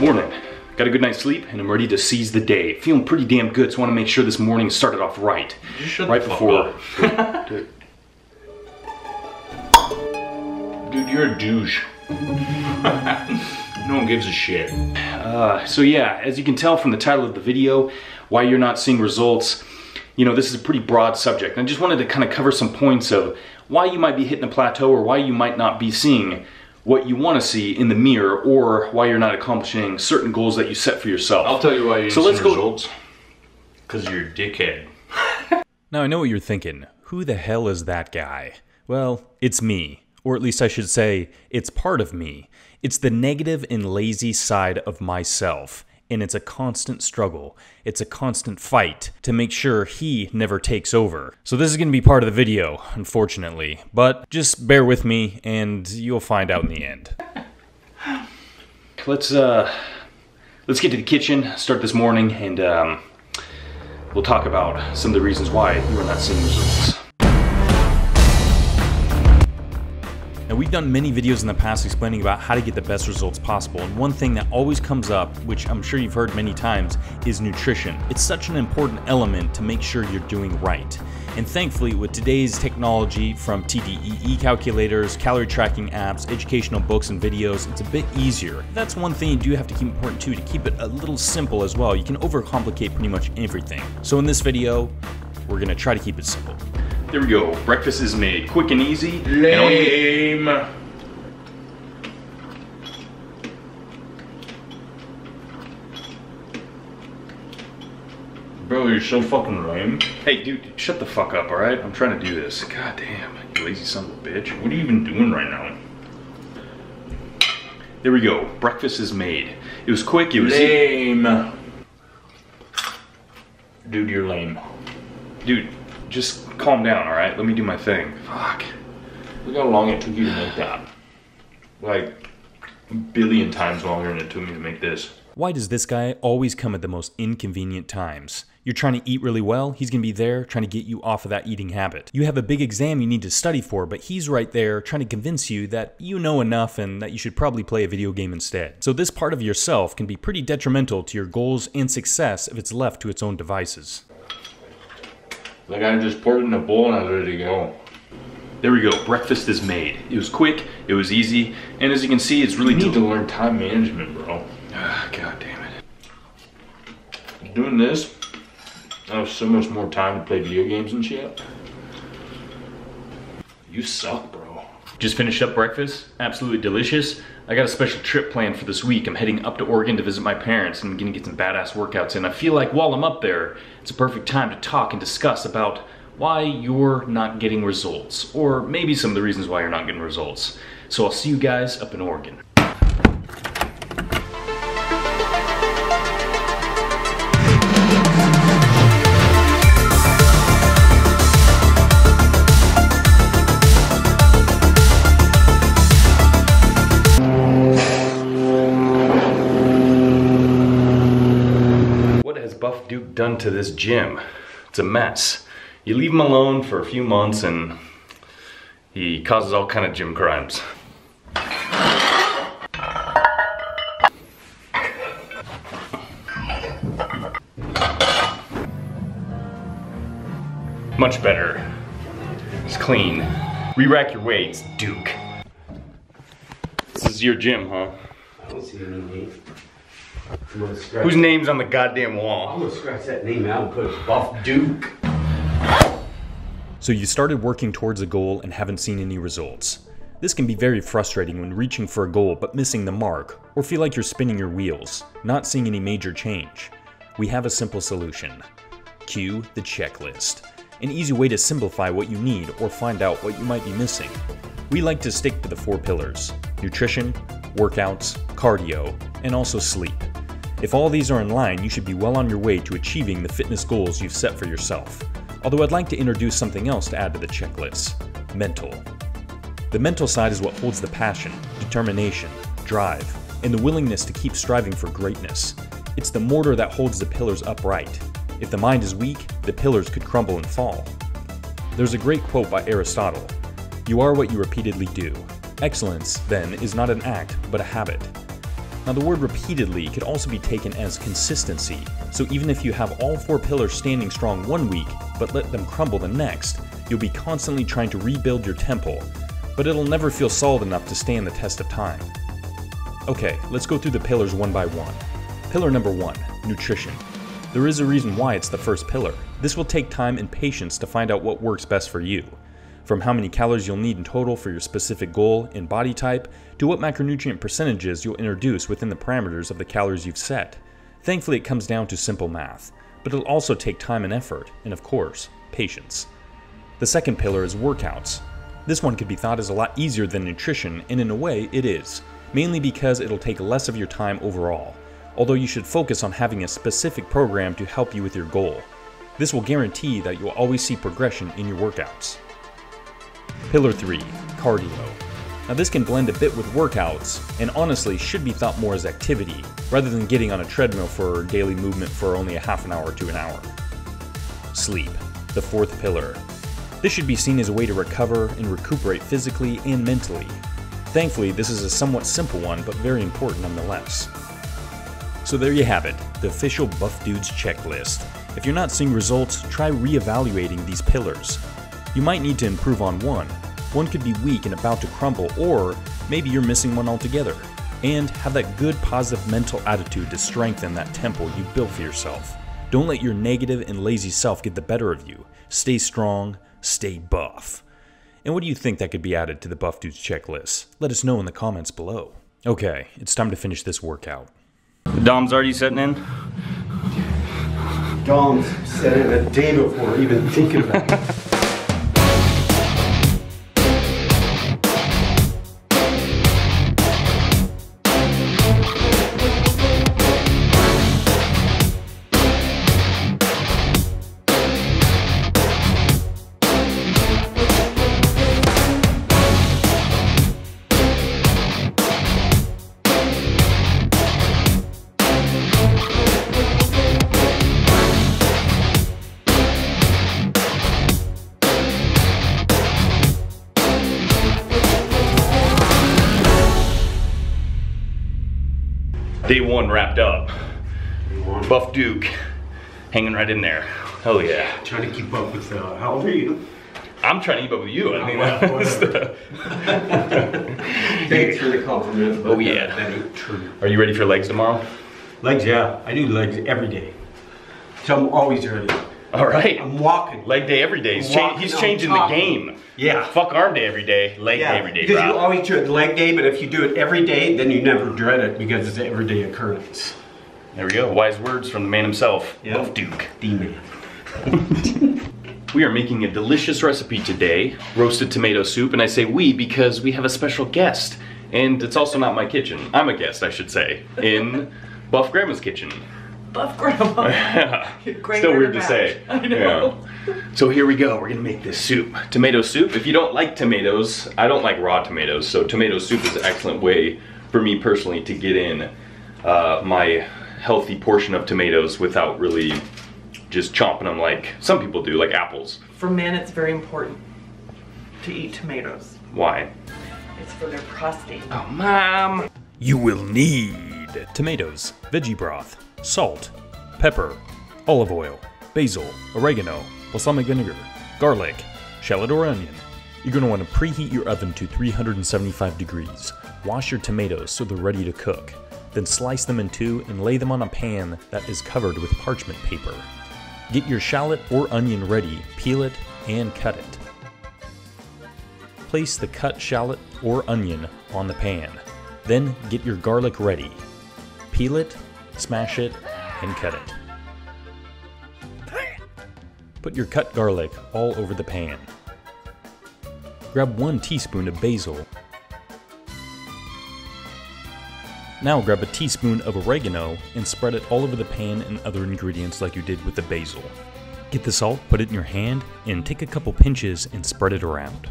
Morning. Got a good night's sleep and I'm ready to seize the day. Feeling pretty damn good, so I want to make sure this morning started off right. You shut right the before. Fuck up. Dude, you're a douche. No one gives a shit. So yeah, as you can tell from the title of the video, why you're not seeing results, you know, this is a pretty broad subject. And I just wanted to kind of cover some points of why you might be hitting a plateau or why you might not be seeing what you want to see in the mirror, or why you're not accomplishing certain goals that you set for yourself. I'll tell you why you so let's go. Results. Because you're a dickhead. Now I know what you're thinking. Who the hell is that guy? Well, it's me. Or at least I should say, it's part of me. It's the negative and lazy side of myself. And it's a constant struggle. It's a constant fight to make sure he never takes over. So this is going to be part of the video, unfortunately. But just bear with me and you'll find out in the end. Let's get to the kitchen, start this morning, and we'll talk about some of the reasons why you are not seeing results. Now, we've done many videos in the past explaining about how to get the best results possible, and one thing that always comes up, which I'm sure you've heard many times, is nutrition. It's such an important element to make sure you're doing right. And thankfully, with today's technology from TDEE calculators, calorie tracking apps, educational books and videos, it's a bit easier. That's one thing you do have to keep important too, to keep it a little simple as well. You can overcomplicate pretty much everything. So in this video, we're gonna try to keep it simple. There we go. Breakfast is made quick and easy. Lame. Bro, you're so fucking lame. Hey, dude, shut the fuck up, alright? I'm trying to do this. God damn, you lazy son of a bitch. What are you even doing right now? There we go. Breakfast is made. It was quick, it was lame. Dude, you're lame. Dude, just calm down, alright? Let me do my thing. Fuck. Look how long it took you to make that. Like, a billion times longer than it took me to make this. Why does this guy always come at the most inconvenient times? You're trying to eat really well, he's gonna be there trying to get you off of that eating habit. You have a big exam you need to study for, but he's right there trying to convince you that you know enough and that you should probably play a video game instead. So this part of yourself can be pretty detrimental to your goals and success if it's left to its own devices. Like, I just poured it in a bowl and I was ready to go. There we go. Breakfast is made. It was quick, it was easy, and as you can see, it's really You need to learn time management, bro. God damn it. Doing this, I have so much more time to play video games and shit. You suck, bro. Just finished up breakfast. Absolutely delicious. I got a special trip planned for this week. I'm heading up to Oregon to visit my parents and I'm gonna get some badass workouts in. I feel like while I'm up there, it's a perfect time to talk and discuss about why you're not getting results, or maybe some of the reasons why you're not getting results. So I'll see you guys up in Oregon. Buff Duke done to this gym? It's a mess. You leave him alone for a few months and he causes all kind of gym crimes. Much better. It's clean. Re-rack your weights, Duke. This is your gym, huh? I don't see any name. Whose name's on the goddamn wall? I'm gonna scratch that name out and put Buff Duke. So you started working towards a goal and haven't seen any results. This can be very frustrating when reaching for a goal but missing the mark, or feel like you're spinning your wheels, not seeing any major change. We have a simple solution. Cue the checklist. An easy way to simplify what you need or find out what you might be missing. We like to stick to the 4 pillars: nutrition, workouts, cardio, and also sleep. If all these are in line, you should be well on your way to achieving the fitness goals you've set for yourself. Although I'd like to introduce something else to add to the checklist: mental. The mental side is what holds the passion, determination, drive, and the willingness to keep striving for greatness. It's the mortar that holds the pillars upright. If the mind is weak, the pillars could crumble and fall. There's a great quote by Aristotle: "You are what you repeatedly do." Excellence, then, is not an act, but a habit. Now the word repeatedly could also be taken as consistency, so even if you have all 4 pillars standing strong one week, but let them crumble the next, you'll be constantly trying to rebuild your temple, but it'll never feel solid enough to stand the test of time. Okay, let's go through the pillars one by one. Pillar number 1, nutrition. There is a reason why it's the first pillar. This will take time and patience to find out what works best for you. From how many calories you'll need in total for your specific goal and body type, to what macronutrient percentages you'll introduce within the parameters of the calories you've set. Thankfully it comes down to simple math, but it'll also take time and effort, and of course, patience. The second pillar is workouts. This one could be thought as a lot easier than nutrition, and in a way it is, mainly because it'll take less of your time overall, although you should focus on having a specific program to help you with your goal. This will guarantee that you'll always see progression in your workouts. Pillar 3, cardio. Now this can blend a bit with workouts, and honestly should be thought more as activity, rather than getting on a treadmill for daily movement for only a half an hour to an hour. Sleep, the fourth pillar. This should be seen as a way to recover and recuperate physically and mentally. Thankfully, this is a somewhat simple one, but very important nonetheless. So there you have it, the official Buff Dudes checklist. If you're not seeing results, try re-evaluating these pillars. You might need to improve on one. One could be weak and about to crumble, or maybe you're missing one altogether. And have that good positive mental attitude to strengthen that temple you built for yourself. Don't let your negative and lazy self get the better of you. Stay strong, stay buff. And what do you think that could be added to the Buff Dudes checklist? Let us know in the comments below. Okay, it's time to finish this workout. Dom's already setting in? Dom's said it a day before even thinking about it. Day 1 wrapped up. Buff Duke, hanging right in there. Hell yeah. Trying to keep up with, how old are you? I'm trying to keep up with you. I mean, Thanks for the compliment. But oh yeah. That ain't true. Are you ready for legs tomorrow? Legs, yeah. I do legs every day. So I'm always ready. All right. I'm walking. Leg day every day. He's changing the game. Yeah. Fuck arm day every day, leg day every day, because bro. you always do it leg day, but if you do it every day, then you never dread it because it's an everyday occurrence. There we go. Wise words from the man himself, Yep. Buff Duke. D-man. We are making a delicious recipe today, roasted tomato soup, and I say we because we have a special guest. And it's also not my kitchen. I'm a guest, I should say, in Buff Grandma's kitchen. Buff Grandma. Yeah. Still weird to say. I know. Yeah. So here we go. We're gonna make this soup. Tomato soup. If you don't like tomatoes, I don't like raw tomatoes, so tomato soup is an excellent way for me personally to get in my healthy portion of tomatoes without really just chomping them like some people do, like apples. For men, it's very important to eat tomatoes. Why? It's for their prostate. Oh, Mom. You will need tomatoes, veggie broth, salt, pepper, olive oil, basil, oregano, balsamic vinegar, garlic, shallot or onion. You're going to want to preheat your oven to 375 degrees. Wash your tomatoes so they're ready to cook. Then slice them in two and lay them on a pan that is covered with parchment paper. Get your shallot or onion ready, peel it, and cut it. Place the cut shallot or onion on the pan. Then get your garlic ready. Peel it, smash it, and cut it. Put your cut garlic all over the pan. Grab 1 teaspoon of basil. Now grab a teaspoon of oregano and spread it all over the pan and other ingredients like you did with the basil. Get the salt, put it in your hand, and take a couple pinches and spread it around.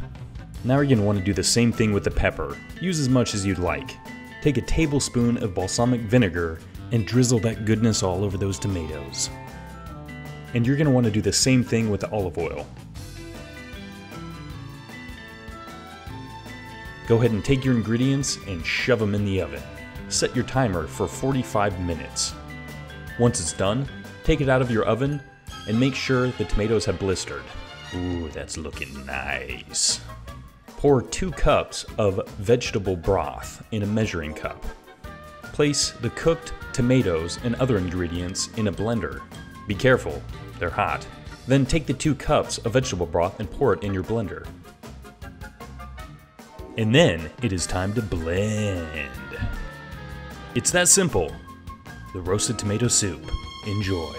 Now you're going to want to do the same thing with the pepper. Use as much as you'd like. Take a tablespoon of balsamic vinegar and drizzle that goodness all over those tomatoes. And you're going to want to do the same thing with the olive oil. Go ahead and take your ingredients and shove them in the oven. set your timer for 45 minutes. Once it's done, take it out of your oven and make sure the tomatoes have blistered. Ooh, that's looking nice. Pour 2 cups of vegetable broth in a measuring cup. Place the cooked tomatoes and other ingredients in a blender. Be careful, they're hot. Then take the 2 cups of vegetable broth and pour it in your blender. And then it is time to blend. It's that simple. The roasted tomato soup. Enjoy.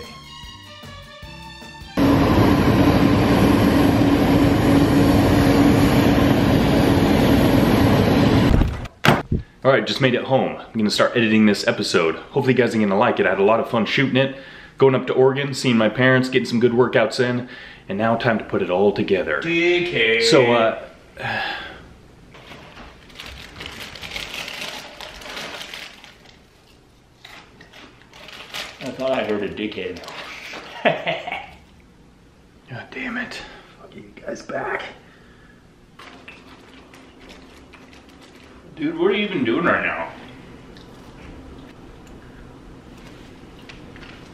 Alright, just made it home. I'm gonna start editing this episode. Hopefully you guys are gonna like it. I had a lot of fun shooting it, going up to Oregon, seeing my parents, getting some good workouts in, and now time to put it all together. DK. So, I thought I heard a dickhead. God damn it. Fuck you guys back. Dude, what are you even doing right now?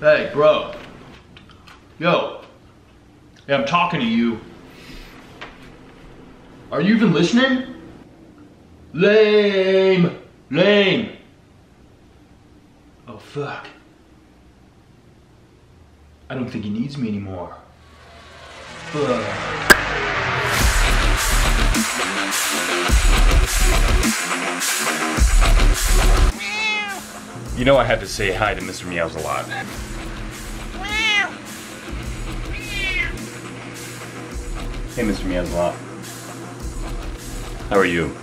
Hey, bro. Yo. Yeah, I'm talking to you. Are you even listening? Lame. Lame. Oh, fuck. I don't think he needs me anymore. Fuck. You know I had to say hi to Mr. Meows a lot. Hey, Mr. Meows a lot. How are you?